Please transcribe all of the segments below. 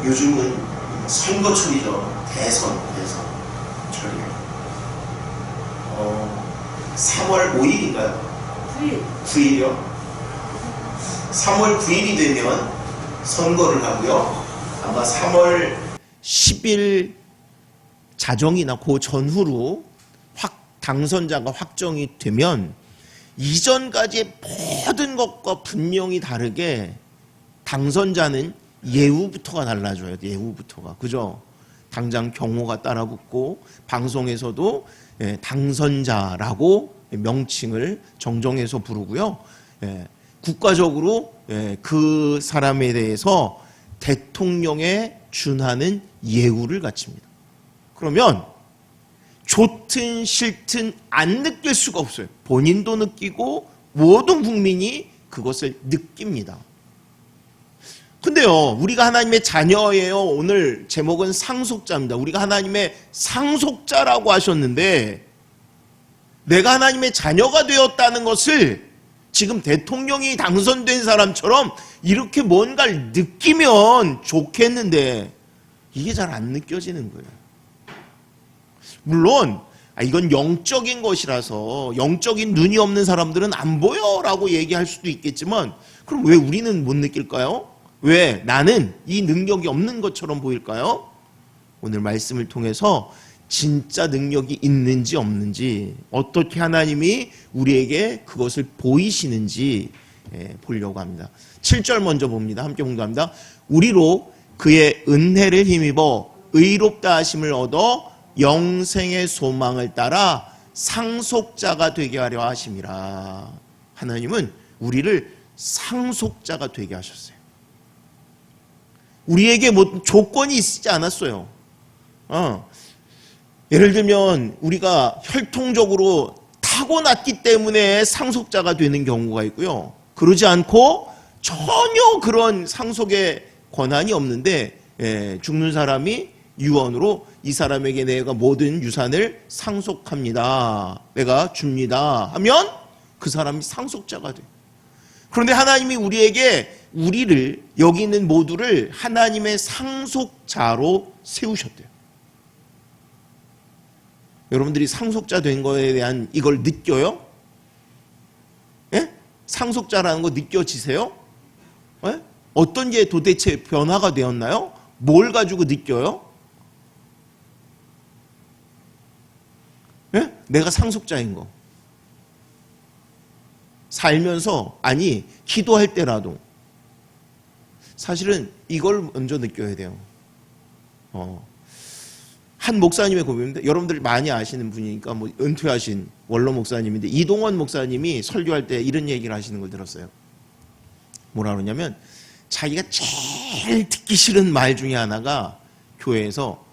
요즘은 선거철이죠. 대선 철이에요. 3월 5일인가요? 9일이요? 3월 9일이 되면 선거를 하고요. 아마 3월 10일 자정이나 그 전후로 당선자가 확정이 되면 이전까지의 모든 것과 분명히 다르게 당선자는 예우부터가 달라져요. 예우부터가. 그죠? 당장 경호가 따라붙고 방송에서도 당선자라고 명칭을 정정해서 부르고요. 국가적으로 그 사람에 대해서 대통령에 준하는 예우를 갖춥니다. 그러면 좋든 싫든 안 느낄 수가 없어요. 본인도 느끼고 모든 국민이 그것을 느낍니다. 근데요, 우리가 하나님의 자녀예요. 오늘 제목은 상속자입니다. 우리가 하나님의 상속자라고 하셨는데 내가 하나님의 자녀가 되었다는 것을 지금 대통령이 당선된 사람처럼 이렇게 뭔가를 느끼면 좋겠는데 이게 잘 안 느껴지는 거예요. 물론 이건 영적인 것이라서 영적인 눈이 없는 사람들은 안 보여라고 얘기할 수도 있겠지만 그럼 왜 우리는 못 느낄까요? 왜 나는 이 능력이 없는 것처럼 보일까요? 오늘 말씀을 통해서 진짜 능력이 있는지 없는지 어떻게 하나님이 우리에게 그것을 보이시는지 보려고 합니다. 7절 먼저 봅니다. 함께 공부합니다. 우리로 그의 은혜를 힘입어 의롭다 하심을 얻어 영생의 소망을 따라 상속자가 되게 하려 하심이라. 하나님은 우리를 상속자가 되게 하셨어요. 우리에게 뭐 조건이 있지 않았어요. 예를 들면 우리가 혈통적으로 타고났기 때문에 상속자가 되는 경우가 있고요. 그러지 않고 전혀 그런 상속의 권한이 없는데 죽는 사람이 유언으로 이 사람에게 내가 모든 유산을 상속합니다. 내가 줍니다. 하면 그 사람이 상속자가 돼요. 그런데 하나님이 우리를 여기 있는 모두를 하나님의 상속자로 세우셨대요. 여러분들이 상속자 된 거에 대한 이걸 느껴요? 예? 상속자라는 거 느껴지세요? 예? 어떤 게 도대체 변화가 되었나요? 뭘 가지고 느껴요? 예? 내가 상속자인 거. 살면서 기도할 때라도 사실은 이걸 먼저 느껴야 돼요. 한 목사님의 고백입니다. 여러분들 많이 아시는 분이니까 은퇴하신 원로 목사님인데 이동원 목사님이 설교할 때 이런 얘기를 하시는 걸 들었어요. 뭐라 그러냐면 자기가 제일 듣기 싫은 말 중에 하나가 교회에서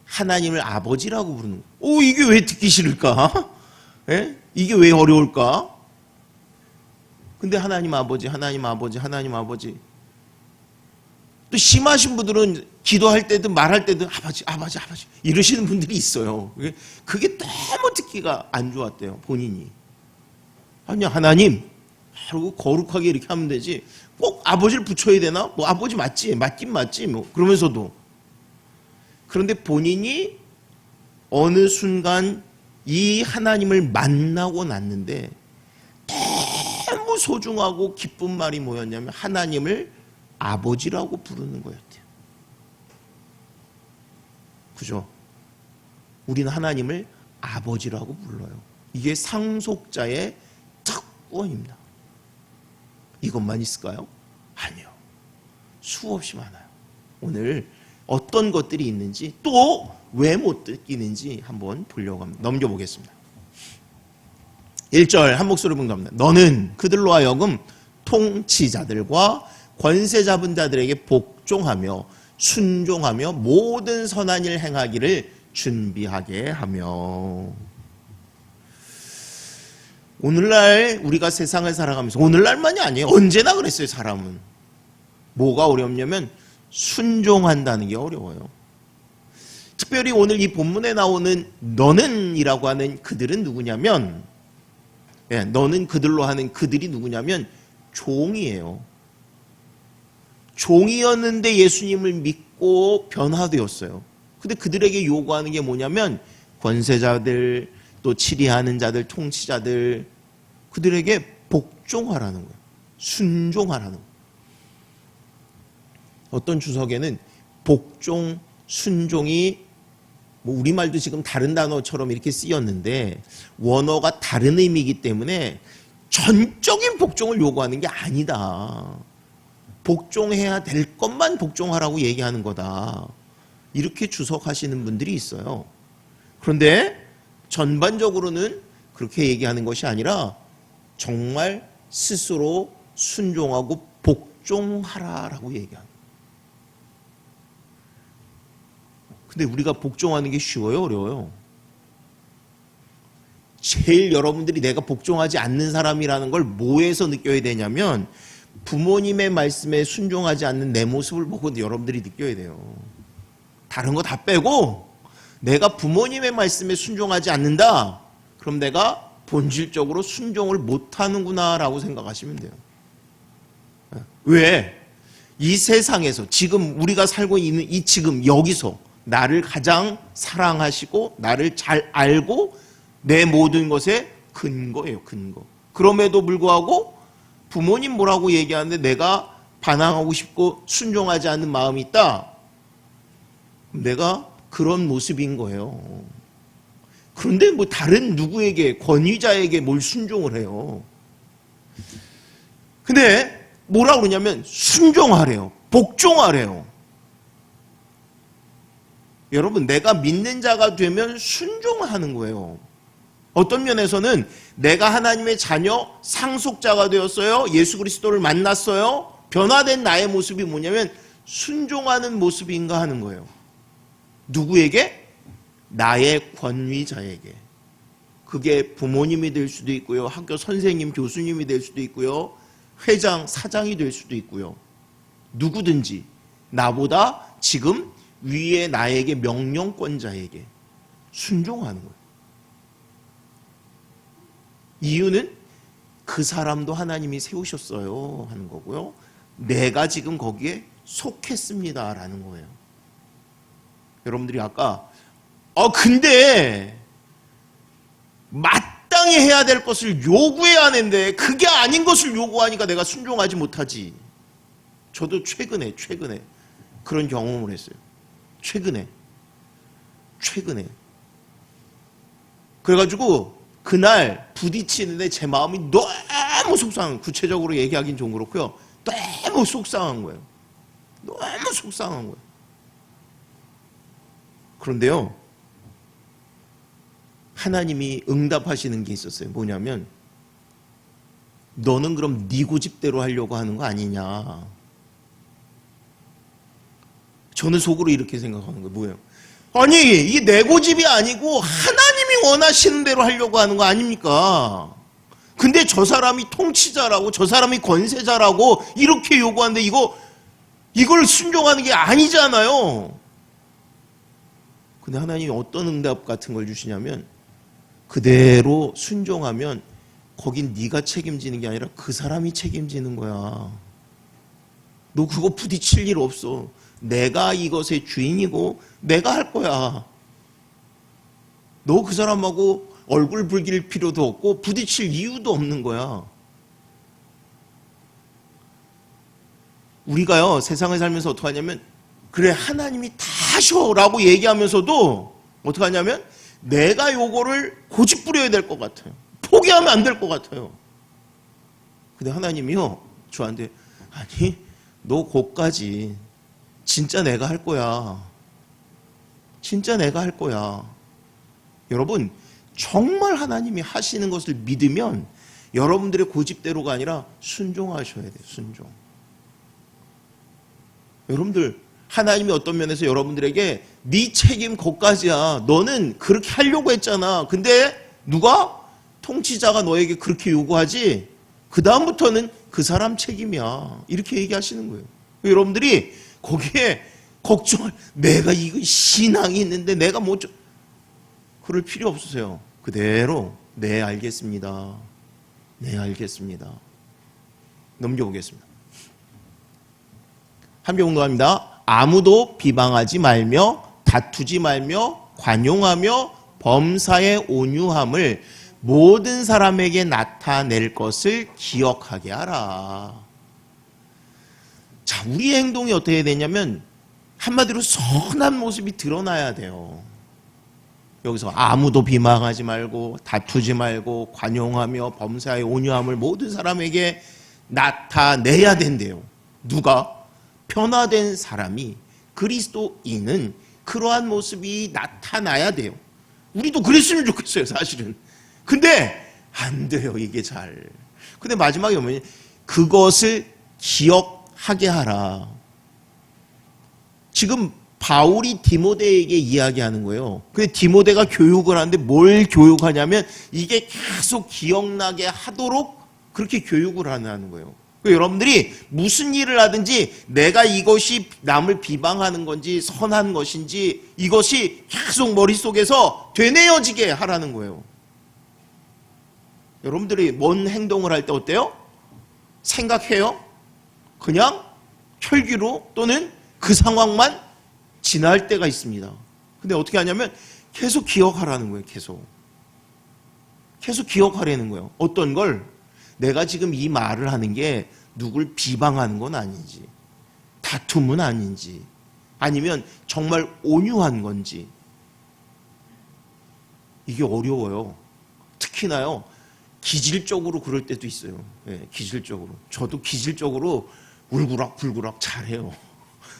하나님을 아버지라고 부르는 거예요. 이게 왜 듣기 싫을까? 예? 이게 왜 어려울까? 근데 하나님 아버지 또 심하신 분들은 기도할 때든 말할 때든 아버지 이러시는 분들이 있어요. 그게 너무 듣기가 안 좋았대요. 본인이. 하나님 그리고 거룩하게 이렇게 하면 되지 꼭 아버지를 붙여야 되나? 아버지 맞지? 맞긴 맞지 그러면서도. 그런데 본인이 어느 순간 이 하나님을 만나고 났는데 너무 소중하고 기쁜 말이 뭐였냐면 하나님을 아버지라고 부르는 거였대요. 그죠? 우리는 하나님을 아버지라고 불러요. 이게 상속자의 특권입니다. 이것만 있을까요? 아니요. 수없이 많아요. 오늘 어떤 것들이 있는지 또 왜 못 느끼는지 한번 보려고 합니다. 넘겨보겠습니다. 1절 한 목소리로 분갑니다. 너는 그들로 하여금 통치자들과 권세 잡은 자들에게 복종하며 순종하며 모든 선한 일 행하기를 준비하게 하며. 오늘날 우리가 세상을 살아가면서 오늘날만이 아니에요. 언제나 그랬어요. 사람은. 뭐가 어렵냐면 순종한다는 게 어려워요. 특별히 오늘 이 본문에 나오는 너는 이라고 하는 그들은 누구냐면 너는 그들로 하는 그들이 누구냐면 종이에요. 종이었는데 예수님을 믿고 변화되었어요. 근데 그들에게 요구하는 게 뭐냐면 권세자들, 또 치리하는 자들, 통치자들, 그들에게 복종하라는 거예요. 순종하라는 거예요. 어떤 주석에는 복종, 순종이 뭐 우리말도 지금 다른 단어처럼 이렇게 쓰였는데 원어가 다른 의미이기 때문에 전적인 복종을 요구하는 게 아니다. 복종해야 될 것만 복종하라고 얘기하는 거다. 이렇게 주석하시는 분들이 있어요. 그런데 전반적으로는 그렇게 얘기하는 것이 아니라 정말 스스로 순종하고 복종하라라고 얘기합니다. 근데 우리가 복종하는 게 쉬워요, 어려워요? 제일 여러분들이 내가 복종하지 않는 사람이라는 걸 뭐에서 느껴야 되냐면 부모님의 말씀에 순종하지 않는 내 모습을 보고 여러분들이 느껴야 돼요. 다른 거 다 빼고 내가 부모님의 말씀에 순종하지 않는다. 그럼 내가 본질적으로 순종을 못하는구나 라고 생각하시면 돼요. 왜? 이 세상에서 지금 우리가 살고 있는 이 지금 여기서 나를 가장 사랑하시고 나를 잘 알고 내 모든 것의 근거예요. 근거. 그럼에도 불구하고 부모님 뭐라고 얘기하는데 내가 반항하고 싶고 순종하지 않는 마음이 있다. 내가 그런 모습인 거예요. 그런데 뭐 다른 누구에게 권위자에게 뭘 순종을 해요. 근데 뭐라고 그러냐면 순종하래요. 복종하래요. 여러분 내가 믿는 자가 되면 순종하는 거예요. 어떤 면에서는 내가 하나님의 자녀 상속자가 되었어요. 예수 그리스도를 만났어요. 변화된 나의 모습이 뭐냐면 순종하는 모습인가 하는 거예요. 누구에게? 나의 권위자에게. 그게 부모님이 될 수도 있고요. 학교 선생님, 교수님이 될 수도 있고요. 회장, 사장이 될 수도 있고요. 누구든지 나보다 지금 위에 나에게 명령권자에게 순종하는 거예요. 이유는 그 사람도 하나님이 세우셨어요 하는 거고요. 내가 지금 거기에 속했습니다라는 거예요. 여러분들이 아까 근데 마땅히 해야 될 것을 요구해야 하는데 그게 아닌 것을 요구하니까 내가 순종하지 못하지. 저도 최근에 그런 경험을 했어요. 최근에 그래가지고 그날 부딪히는데 제 마음이 너무 속상한, 구체적으로 얘기하긴 좀 그렇고요. 너무 속상한 거예요. 너무 속상한 거예요. 그런데요, 하나님이 응답하시는 게 있었어요. 뭐냐면 너는 그럼 네 고집대로 하려고 하는 거 아니냐. 저는 속으로 이렇게 생각하는 거예요. 뭐예요? 아니 이게 내 고집이 아니고 하나님이 원하시는 대로 하려고 하는 거 아닙니까? 근데 저 사람이 통치자라고 저 사람이 권세자라고 이렇게 요구하는데 이걸 순종하는 게 아니잖아요. 근데 하나님이 어떤 응답 같은 걸 주시냐면 그대로 순종하면 거긴 네가 책임지는 게 아니라 그 사람이 책임지는 거야. 너 그거 부딪힐 일 없어. 내가 이것의 주인이고 내가 할 거야. 너 그 사람하고 얼굴 붉힐 필요도 없고 부딪힐 이유도 없는 거야. 우리가요 세상을 살면서 어떻게 하냐면 그래 하나님이 다 하셔라고 얘기하면서도 어떻게 하냐면 내가 요거를 고집 부려야 될 것 같아요. 포기하면 안 될 것 같아요. 근데 하나님이요 저한테 아니 너 거기까지 진짜 내가 할 거야. 진짜 내가 할 거야. 여러분 정말 하나님이 하시는 것을 믿으면 여러분들의 고집대로가 아니라 순종하셔야 돼요. 순종. 여러분들 하나님이 어떤 면에서 여러분들에게 네 책임 거기까지야. 너는 그렇게 하려고 했잖아. 근데 누가? 통치자가 너에게 그렇게 요구하지? 그 다음부터는 그 사람 책임이야. 이렇게 얘기하시는 거예요. 여러분들이 거기에 걱정을 내가 이거 신앙이 있는데 내가 뭐 그럴 필요 없으세요. 그대로 네 알겠습니다. 네 알겠습니다. 넘겨보겠습니다. 함께 공독합니다. 아무도 비방하지 말며 다투지 말며 관용하며 범사에 온유함을 모든 사람에게 나타낼 것을 기억하게 하라. 자, 우리의 행동이 어떻게 되냐면 한마디로 선한 모습이 드러나야 돼요. 여기서 아무도 비방하지 말고 다투지 말고 관용하며 범사에 온유함을 모든 사람에게 나타내야 된대요. 누가? 변화된 사람이, 그리스도인은 그러한 모습이 나타나야 돼요. 우리도 그랬으면 좋겠어요, 사실은. 근데 안 돼요, 이게 잘. 근데 마지막에 보면 그것을 기억하게 하라. 지금 바울이 디모데에게 이야기하는 거예요. 근데 디모데가 교육을 하는데 뭘 교육하냐면 이게 계속 기억나게 하도록 그렇게 교육을 하는 거예요. 여러분들이 무슨 일을 하든지 내가 이것이 남을 비방하는 건지 선한 것인지 이것이 계속 머릿속에서 되뇌어지게 하라는 거예요. 여러분들이 뭔 행동을 할 때 어때요? 생각해요? 그냥 혈기로 또는 그 상황만 지날 때가 있습니다. 근데 어떻게 하냐면 계속 기억하라는 거예요. 계속 기억하라는 거예요. 어떤 걸? 내가 지금 이 말을 하는 게 누굴 비방하는 건 아닌지, 다툼은 아닌지, 아니면 정말 온유한 건지. 이게 어려워요. 특히나요, 기질적으로 그럴 때도 있어요. 네, 기질적으로. 저도 기질적으로 울그락불그락 잘해요.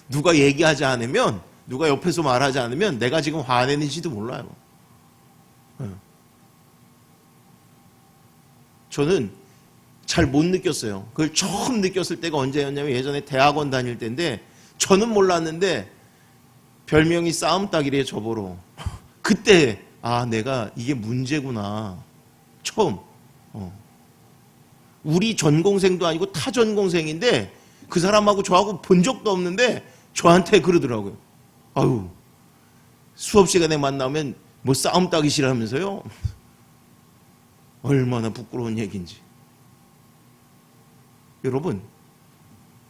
누가 얘기하지 않으면, 누가 옆에서 말하지 않으면 내가 지금 화내는지도 몰라요. 네. 저는 잘 못 느꼈어요. 그걸 처음 느꼈을 때가 언제였냐면 예전에 대학원 다닐 때인데 저는 몰랐는데 별명이 싸움닭이래요, 저보러. 그때 내가 이게 문제구나. 처음. 우리 전공생도 아니고 타 전공생인데 그 사람하고 저하고 본 적도 없는데 저한테 그러더라고요. 아유, 수업 시간에 만나면 뭐 싸움닭이시라면서요? 얼마나 부끄러운 얘기인지. 여러분,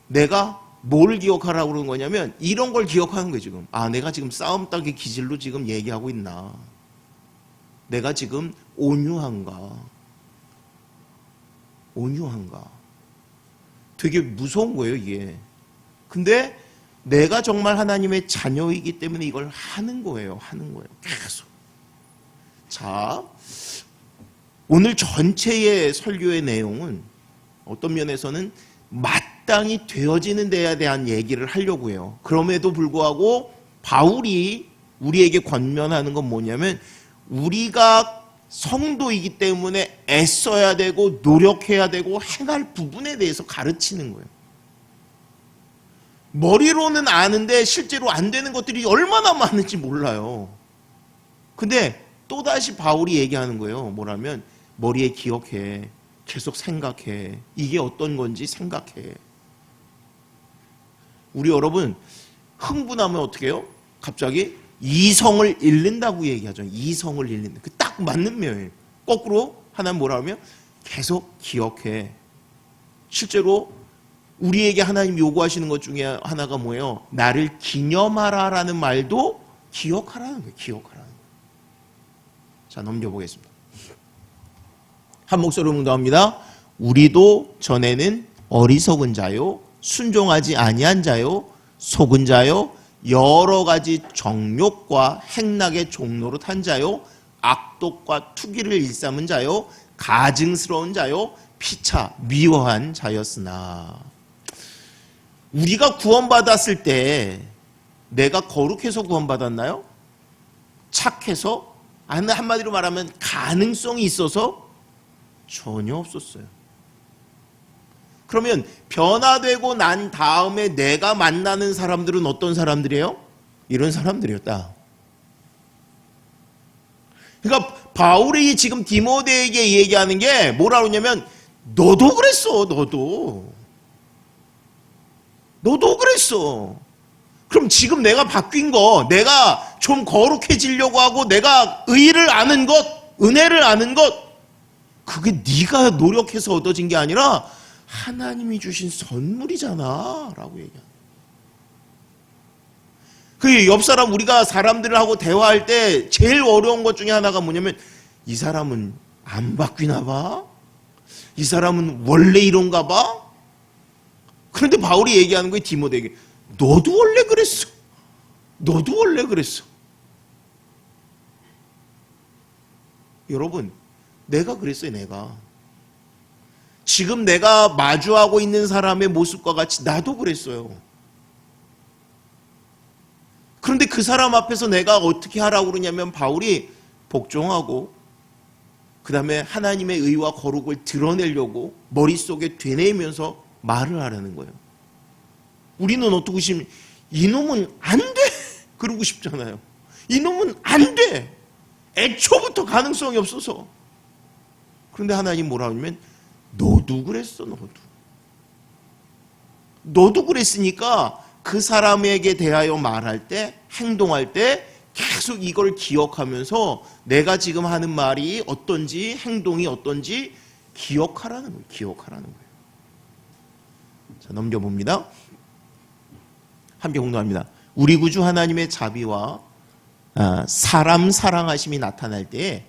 내가 뭘 기억하라고 그러는 거냐면 이런 걸 기억하는 거예요, 지금. 내가 지금 싸움닭의 기질로 지금 얘기하고 있나. 내가 지금 온유한가. 되게 무서운 거예요, 이게. 근데 내가 정말 하나님의 자녀이기 때문에 이걸 하는 거예요. 계속. 자, 오늘 전체의 설교의 내용은 어떤 면에서는 마땅히 되어지는 데에 대한 얘기를 하려고 해요. 그럼에도 불구하고 바울이 우리에게 권면하는 건 뭐냐면 우리가 성도이기 때문에 애써야 되고 노력해야 되고 행할 부분에 대해서 가르치는 거예요. 머리로는 아는데 실제로 안 되는 것들이 얼마나 많은지 몰라요. 근데 또다시 바울이 얘기하는 거예요. 뭐라면 머리에 기억해. 계속 생각해. 이게 어떤 건지 생각해. 우리 여러분 흥분하면 어떻게 해요? 갑자기 이성을 잃는다고 얘기하죠. 이성을 잃는다. 그 딱 맞는 표현이에요. 거꾸로 하나님 뭐라 하면 계속 기억해. 실제로 우리에게 하나님 요구하시는 것 중에 하나가 뭐예요? 나를 기념하라라는 말도 기억하라는 거예요. 기억하라는 거예요. 자, 넘겨보겠습니다. 한 목소리로 응답합니다. 우리도 전에는 어리석은 자요, 순종하지 아니한 자요, 속은 자요, 여러 가지 정욕과 행락의 종로로 탄 자요, 악독과 투기를 일삼은 자요, 가증스러운 자요, 피차 미워한 자였으나. 우리가 구원받았을 때 내가 거룩해서 구원받았나요? 착해서? 한마디로 말하면 가능성이 있어서? 전혀 없었어요. 그러면 변화되고 난 다음에 내가 만나는 사람들은 어떤 사람들이에요? 이런 사람들이었다. 그러니까 바울이 지금 디모데에게 얘기하는 게 뭐라고 하냐면 너도 그랬어. 너도 그랬어. 그럼 지금 내가 바뀐 거, 내가 좀 거룩해지려고 하고 내가 의를 아는 것, 은혜를 아는 것, 그게 네가 노력해서 얻어진 게 아니라 하나님이 주신 선물이잖아 라고 얘기합니다. 그 옆 사람, 우리가 사람들하고 대화할 때 제일 어려운 것 중에 하나가 뭐냐면, 이 사람은 안 바뀌나 봐? 이 사람은 원래 이런가 봐? 그런데 바울이 얘기하는 거예요, 디모데에게. 너도 원래 그랬어. 너도 원래 그랬어. 여러분, 내가 그랬어요, 내가. 지금 내가 마주하고 있는 사람의 모습과 같이 나도 그랬어요. 그런데 그 사람 앞에서 내가 어떻게 하라고 그러냐면, 바울이 복종하고 그 다음에 하나님의 의와 거룩을 드러내려고 머릿속에 되뇌면서 말을 하라는 거예요. 우리는 어떻게 싶으면 이놈은 안 돼! 그러고 싶잖아요. 이놈은 안 돼! 애초부터 가능성이 없어서. 그런데 하나님 뭐라 하냐면, 너도 그랬어, 너도. 너도 그랬으니까 그 사람에게 대하여 말할 때, 행동할 때 계속 이걸 기억하면서 내가 지금 하는 말이 어떤지, 행동이 어떤지 기억하라는 거예요. 기억하라는 거예요. 자, 넘겨봅니다. 함께 공동합니다. 우리 구주 하나님의 자비와 사람 사랑하심이 나타날 때에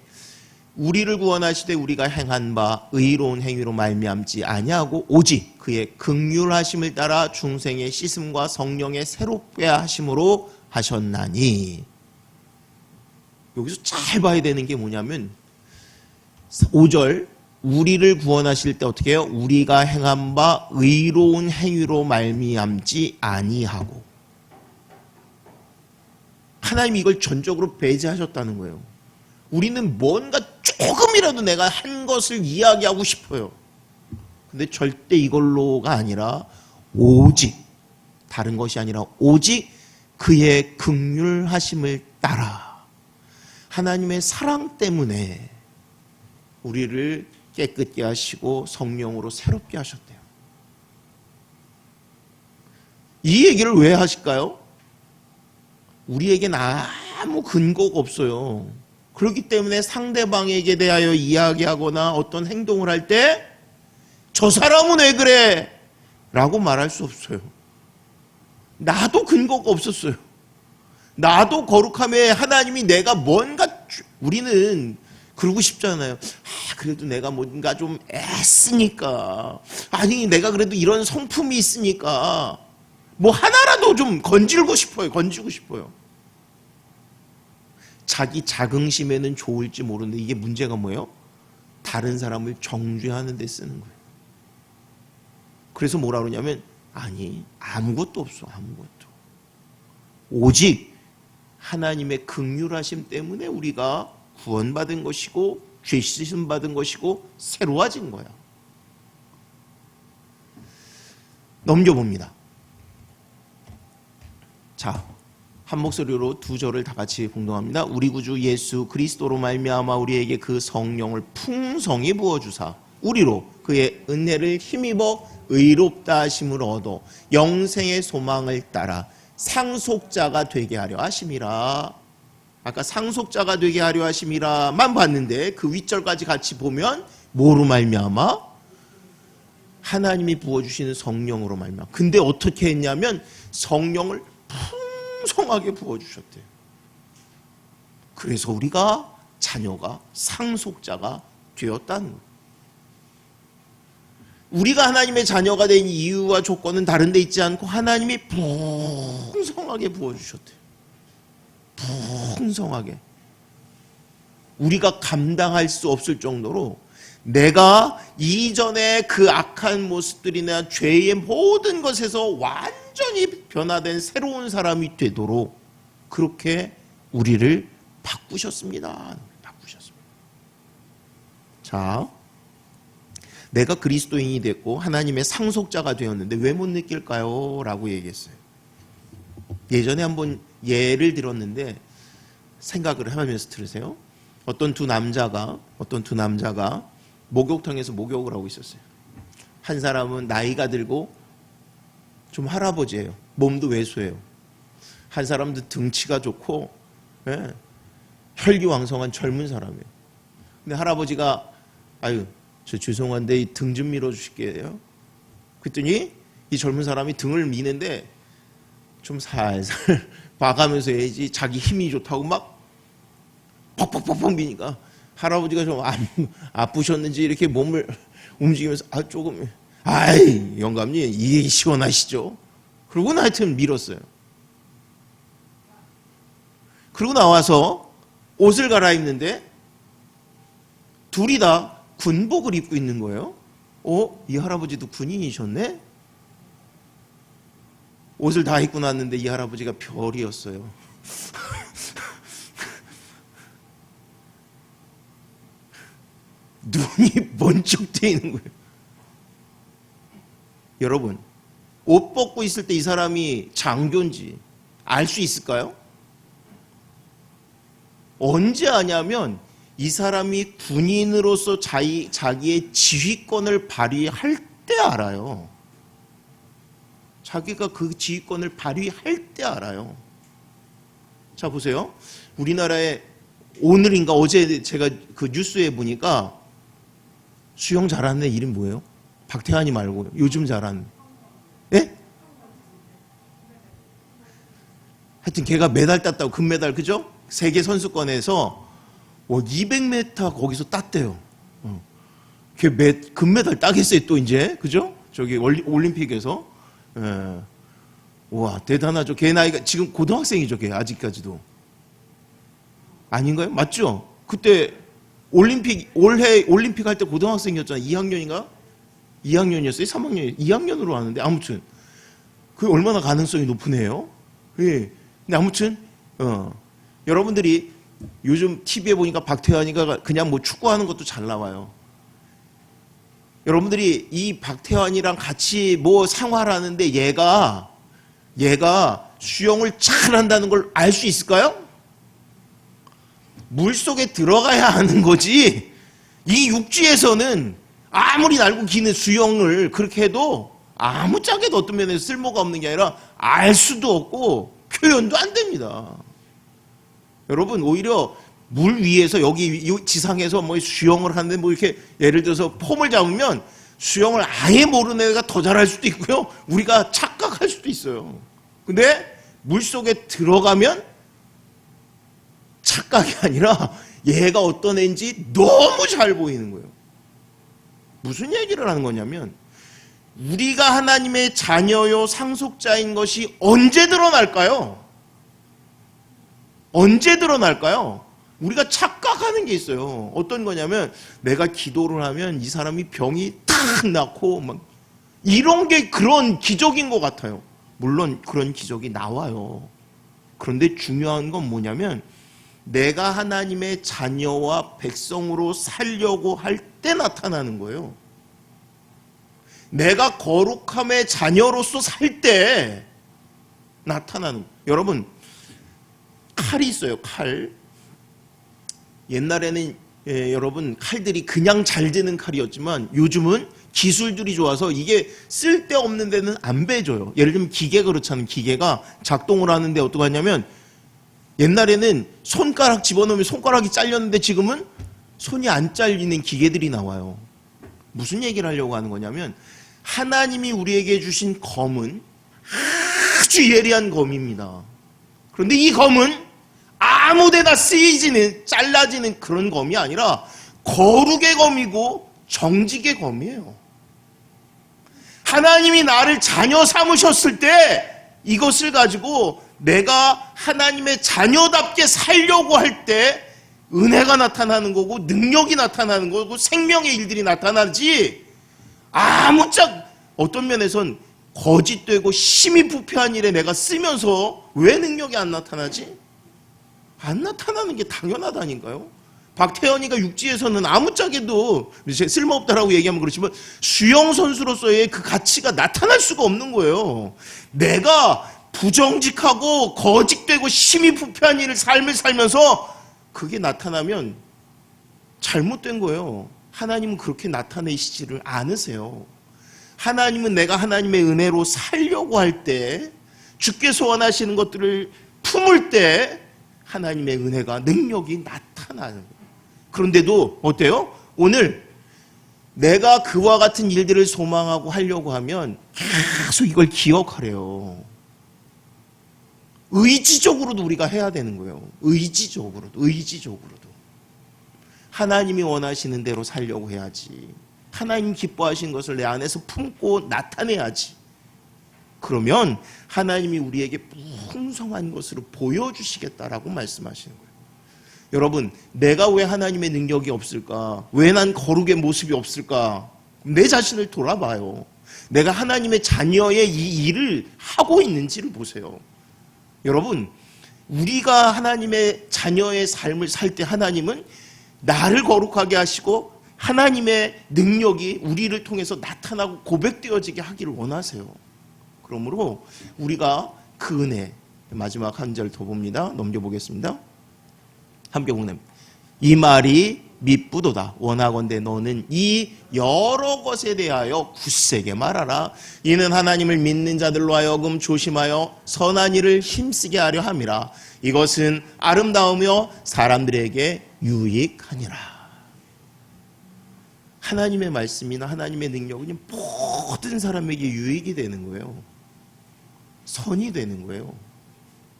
우리를 구원하시되 우리가 행한 바 의로운 행위로 말미암지 아니하고 오직 그의 긍휼하심을 따라 중생의 씻음과 성령의 새롭게 하심으로 하셨나니. 여기서 잘 봐야 되는 게 뭐냐면 5절, 우리를 구원하실 때 어떻게 해요? 우리가 행한 바 의로운 행위로 말미암지 아니하고. 하나님이 이걸 전적으로 배제하셨다는 거예요. 우리는 뭔가 조금이라도 내가 한 것을 이야기하고 싶어요. 근데 절대 이걸로가 아니라 오직, 다른 것이 아니라 오직 그의 긍휼하심을 따라 하나님의 사랑 때문에 우리를 깨끗게 하시고 성령으로 새롭게 하셨대요. 이 얘기를 왜 하실까요? 우리에겐 아무 근거가 없어요. 그렇기 때문에 상대방에게 대하여 이야기하거나 어떤 행동을 할 때 저 사람은 왜 그래? 라고 말할 수 없어요. 나도 근거가 없었어요. 나도 거룩함에 하나님이 내가 뭔가, 우리는 그러고 싶잖아요. 그래도 내가 뭔가 좀 애쓰니까, 아니 내가 그래도 이런 성품이 있으니까 뭐 하나라도 좀 건지고 싶어요. 자기 자긍심에는 좋을지 모르는데 이게 문제가 뭐예요? 다른 사람을 정죄하는 데 쓰는 거예요. 그래서 뭐라 그러냐면, 아니 아무것도 없어. 아무것도. 오직 하나님의 긍휼하심 때문에 우리가 구원받은 것이고 죄 씻음 받은 것이고 새로워진 거야. 넘겨봅니다. 자, 한 목소리로 두 절을 다 같이 봉독합니다. 우리 구주 예수 그리스도로 말미암아 우리에게 그 성령을 풍성히 부어주사 우리로 그의 은혜를 힘입어 의롭다 하심을 얻어 영생의 소망을 따라 상속자가 되게 하려 하심이라. 아까 상속자가 되게 하려 하심이라만 봤는데 그 윗절까지 같이 보면 뭐로 말미암아? 하나님이 부어주시는 성령으로 말미암아. 근데 어떻게 했냐면 성령을 풍성하게 부어주셨대요. 그래서 우리가 자녀가 상속자가 되었다는 거예요. 우리가 하나님의 자녀가 된 이유와 조건은 다른 데 있지 않고 하나님이 풍성하게 부어주셨대요. 풍성하게. 우리가 감당할 수 없을 정도로 내가 이전에 그 악한 모습들이나 죄의 모든 것에서 완전히 변화된 새로운 사람이 되도록 그렇게 우리를 바꾸셨습니다. 자, 내가 그리스도인이 됐고 하나님의 상속자가 되었는데 왜 못 느낄까요? 라고 얘기했어요. 예전에 한번 예를 들었는데 생각을 하면서 들으세요. 어떤 두 남자가 목욕탕에서 목욕을 하고 있었어요. 한 사람은 나이가 들고 좀 할아버지예요. 몸도 왜소해요. 한 사람도 등치가 좋고 혈기왕성한 젊은 사람이에요. 근데 할아버지가 아유 저 죄송한데 등 좀 밀어주실게요. 그랬더니 이 젊은 사람이 등을 미는데 좀 살살 봐가면서 해야지. 자기 힘이 좋다고 막 퍽퍽퍽퍽 미니까 할아버지가 좀 아프셨는지 이렇게 몸을 움직이면서 조금 아이 영감님 이게 시원하시죠? 그러고 하여튼 밀었어요. 그러고 나와서 옷을 갈아입는데 둘이 다 군복을 입고 있는 거예요. 이 할아버지도 군인이셨네? 옷을 다 입고 났는데 이 할아버지가 별이었어요. 눈이 번쩍 뜨이는 거예요. 여러분, 옷 벗고 있을 때 이 사람이 장교인지 알 수 있을까요? 언제 아냐면 이 사람이 군인으로서 자기의 지휘권을 발휘할 때 알아요. 자기가 그 지휘권을 발휘할 때 알아요. 자, 보세요. 우리나라에 오늘인가 어제 제가 그 뉴스에 보니까 수영 잘하는 애 이름 뭐예요? 박태환이 말고 요즘 잘하는. 예? 하여튼 걔가 메달 땄다고, 금메달, 그죠? 세계 선수권에서 200m 거기서 땄대요. 걔 금메달 따겠어요 또 이제, 그죠? 저기 올림픽에서. 예. 와, 대단하죠. 걔 나이가 지금 고등학생이죠, 걔 아직까지도. 아닌가요? 맞죠? 그때 올해 올림픽 할 때 고등학생이었잖아요. 2학년인가? 2학년이었어요? 3학년? 2학년으로 왔는데 아무튼 그게 얼마나 가능성이 높은 애예요? 예. 근데 아무튼 여러분들이 요즘 TV에 보니까 박태환이가 그냥 뭐 축구하는 것도 잘 나와요. 여러분들이 이 박태환이랑 같이 뭐 생활하는데 얘가 수영을 잘한다는 걸 알 수 있을까요? 물속에 들어가야 하는 거지. 이 육지에서는 아무리 날고 기는 수영을 그렇게 해도 아무짝에도 어떤 면에서 쓸모가 없는 게 아니라 알 수도 없고 표현도 안 됩니다. 여러분, 오히려 물 위에서 여기 지상에서 뭐 수영을 하는데 뭐 이렇게 예를 들어서 폼을 잡으면 수영을 아예 모르는 애가 더 잘할 수도 있고요. 우리가 착각할 수도 있어요. 근데 물속에 들어가면 착각이 아니라 얘가 어떤 애인지 너무 잘 보이는 거예요. 무슨 얘기를 하는 거냐면 우리가 하나님의 자녀요 상속자인 것이 언제 드러날까요? 언제 드러날까요? 우리가 착각하는 게 있어요. 어떤 거냐면 내가 기도를 하면 이 사람이 병이 탁 낫고 막 이런 게 그런 기적인 것 같아요. 물론 그런 기적이 나와요. 그런데 중요한 건 뭐냐면 내가 하나님의 자녀와 백성으로 살려고 할 때 나타나는 거예요. 내가 거룩함의 자녀로서 살 때 나타나는 거예요. 여러분, 칼이 있어요. 칼. 옛날에는 여러분 칼들이 그냥 잘 드는 칼이었지만 요즘은 기술들이 좋아서 이게 쓸데없는 데는 안 베줘요. 예를 들면 기계가 그렇잖아요. 기계가 작동을 하는데 어떡하냐면 옛날에는 손가락 집어넣으면 손가락이 잘렸는데 지금은 손이 안 잘리는 기계들이 나와요. 무슨 얘기를 하려고 하는 거냐면 하나님이 우리에게 주신 검은 아주 예리한 검입니다. 그런데 이 검은 아무데나 쓰이지는 잘라지는 그런 검이 아니라 거룩의 검이고 정직의 검이에요. 하나님이 나를 자녀 삼으셨을 때 이것을 가지고 내가 하나님의 자녀답게 살려고 할 때 은혜가 나타나는 거고 능력이 나타나는 거고 생명의 일들이 나타나지 아무짝 어떤 면에선 거짓되고 힘이 부패한 일에 내가 쓰면서 왜 능력이 안 나타나지? 안 나타나는 게 당연하다니까요. 박태현이가 육지에서는 아무짝에도 쓸모없다라고 얘기하면 그렇지만 수영 선수로서의 그 가치가 나타날 수가 없는 거예요. 내가 부정직하고 거짓되고 힘이 부패한 일을 삶을 살면서 그게 나타나면 잘못된 거예요. 하나님은 그렇게 나타내시지를 않으세요. 하나님은 내가 하나님의 은혜로 살려고 할 때 주께서 원하시는 것들을 품을 때 하나님의 은혜가 능력이 나타나는 거예요. 그런데도 어때요? 오늘 내가 그와 같은 일들을 소망하고 하려고 하면 계속 이걸 기억하래요. 의지적으로도 우리가 해야 되는 거예요. 의지적으로도. 하나님이 원하시는 대로 살려고 해야지. 하나님 기뻐하시는 것을 내 안에서 품고 나타내야지. 그러면 하나님이 우리에게 풍성한 것으로 보여주시겠다라고 말씀하시는 거예요. 여러분, 내가 왜 하나님의 능력이 없을까? 왜 난 거룩의 모습이 없을까? 내 자신을 돌아봐요. 내가 하나님의 자녀의 이 일을 하고 있는지를 보세요. 여러분, 우리가 하나님의 자녀의 삶을 살 때 하나님은 나를 거룩하게 하시고 하나님의 능력이 우리를 통해서 나타나고 고백되어지게 하기를 원하세요. 그러므로 우리가 그 은혜, 마지막 한 절 더 봅니다. 넘겨보겠습니다. 함께 보면 이 말이 미쁘도다. 원하건대 너는 이 여러 것에 대하여 굳세게 말하라. 이는 하나님을 믿는 자들로 하여금 조심하여 선한 일을 힘쓰게 하려 함이라. 이것은 아름다우며 사람들에게 유익하니라. 하나님의 말씀이나 하나님의 능력은 모든 사람에게 유익이 되는 거예요. 선이 되는 거예요.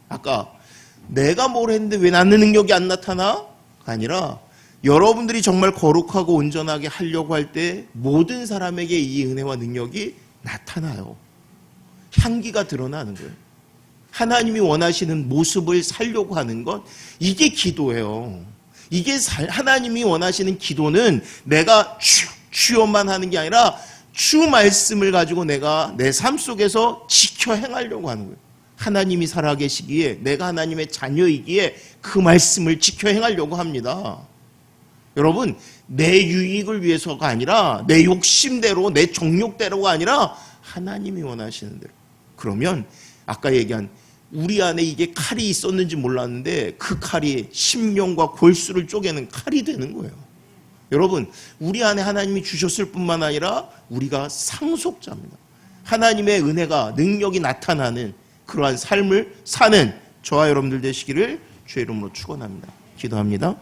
아까 내가 뭘 했는데 왜 나는 능력이 안 나타나? 아니라 여러분들이 정말 거룩하고 온전하게 하려고 할 때 모든 사람에게 이 은혜와 능력이 나타나요. 향기가 드러나는 거예요. 하나님이 원하시는 모습을 살려고 하는 것, 이게 기도예요. 이게 하나님이 원하시는 기도는 내가 주여만 하는 게 아니라 주 말씀을 가지고 내가 내 삶 속에서 지켜 행하려고 하는 거예요. 하나님이 살아계시기에 내가 하나님의 자녀이기에 그 말씀을 지켜 행하려고 합니다. 여러분, 내 유익을 위해서가 아니라 내 욕심대로 내 정욕대로가 아니라 하나님이 원하시는 대로. 그러면 아까 얘기한 우리 안에 이게 칼이 있었는지 몰랐는데 그 칼이 심령과 골수를 쪼개는 칼이 되는 거예요. 여러분, 우리 안에 하나님이 주셨을 뿐만 아니라 우리가 상속자입니다. 하나님의 은혜가 능력이 나타나는 그러한 삶을 사는 저와 여러분들 되시기를 주의 이름으로 축원합니다. 기도합니다.